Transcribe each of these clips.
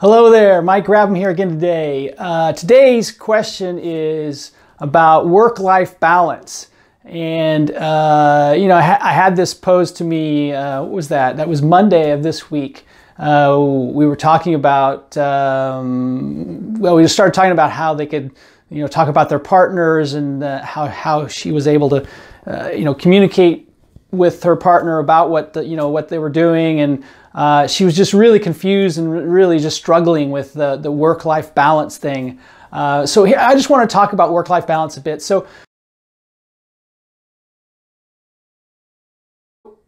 Hello there, Mike Grabham here again today. Today's question is about work-life balance. And, I had this posed to me, what was that? That was Monday of this week. We were talking about, we started talking about how they could, talk about their partners and how she was able to, communicate with her partner about what they were doing, and she was just really confused and really just struggling with the work-life balance thing. So here, I just want to talk about work-life balance a bit. So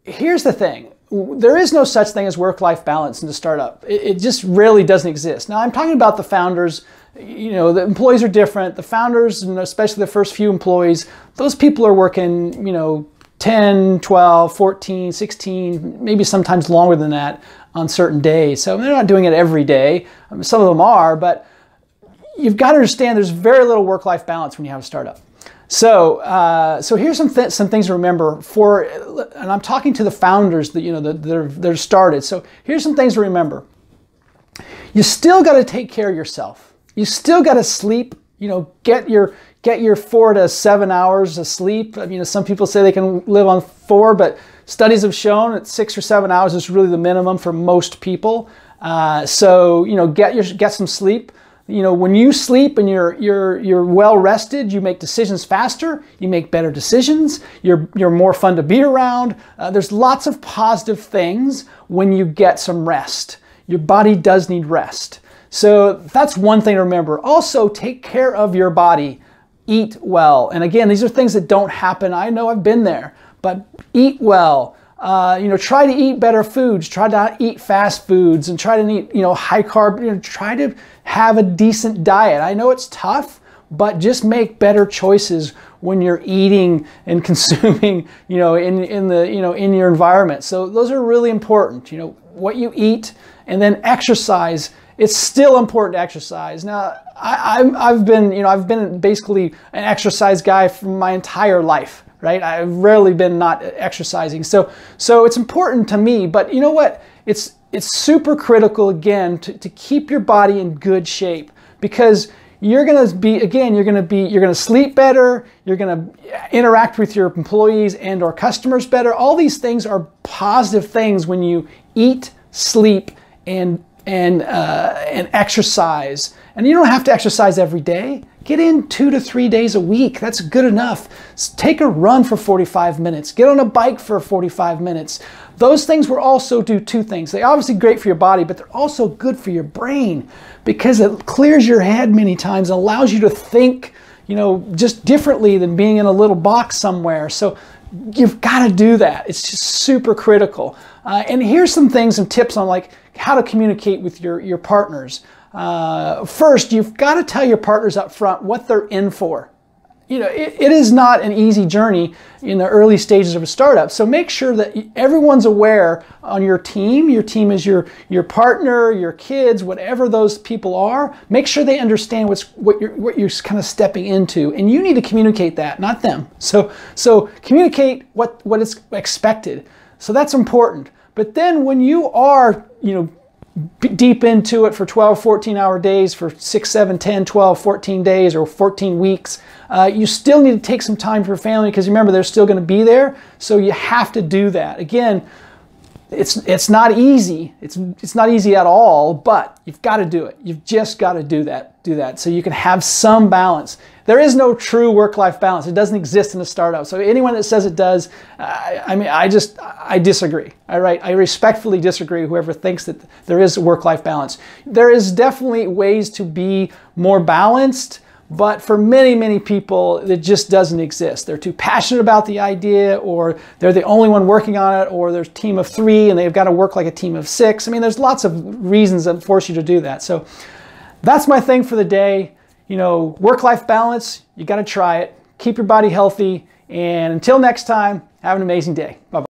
here's the thing. There is no such thing as work-life balance in the startup. It just really doesn't exist. Now, I'm talking about the founders. The employees are different. The founders, and especially the first few employees, those people are working, 10, 12, 14, 16, maybe sometimes longer than that on certain days. So they're not doing it every day. Some of them are, but you've got to understand there's very little work-life balance when you have a startup. So here's some things to remember and I'm talking to the founders that are started. So here's some things to remember. You still got to take care of yourself. You still got to sleep. Get your 4 to 7 hours of sleep. Some people say they can live on 4, but studies have shown that 6 or 7 hours is really the minimum for most people. So get some sleep. When you sleep and you're well rested, you make decisions faster. You make better decisions. You're more fun to be around. There's lots of positive things when you get some rest. Your body does need rest. So that's one thing to remember. Also, take care of your body. Eat well. And again, these are things that don't happen. I know I've been there, but eat well. Try to eat better foods. Try to not eat fast foods and try to eat, high carb. Try to have a decent diet. I know it's tough, but just make better choices when you're eating and consuming, in your environment. So those are really important. What you eat, and then exercise. It's still important to exercise. Now, I've been basically an exercise guy for my entire life, right? I've rarely been not exercising. So it's important to me, but you know what? It's super critical, again, to keep your body in good shape, because you're going to sleep better, you're going to interact with your employees and or customers better. All these things are positive things when you eat, sleep, and exercise. And you don't have to exercise every day. Get in 2 to 3 days a week. That's good enough. Take a run for 45 minutes. Get on a bike for 45 minutes. Those things will also do two things. They're obviously great for your body, but they're also good for your brain, because it clears your head many times and allows you to think, just differently than being in a little box somewhere. So you've got to do that. It's just super critical. And here's some things, some tips on how to communicate with your partners. First, you've got to tell your partners up front what they're in for. It is not an easy journey in the early stages of a startup. So make sure that everyone's aware on your team. Your team is your partner, your kids, whatever those people are. Make sure they understand what you're kind of stepping into, and you need to communicate that, not them. So communicate what is expected. So that's important. But then when you are, deep into it for 12, 14-hour days for 6, 7, 10, 12, 14 days or 14 weeks, you still need to take some time for your family, because remember, they're still going to be there. So you have to do that. Again, it's not easy. It's not easy at all, but you've got to do it. You've just got to do that so you can have some balance. There is no true work-life balance. It doesn't exist in a startup. So anyone that says it does, I disagree. All right, I respectfully disagree. Whoever thinks that there is a work-life balance, there is definitely ways to be more balanced. But for many, many people, it just doesn't exist. They're too passionate about the idea, or they're the only one working on it, or there's a team of 3 and they've got to work like a team of 6. There's lots of reasons that force you to do that. So that's my thing for the day. Work-life balance, you got to try it. Keep your body healthy. And until next time, have an amazing day. Bye-bye.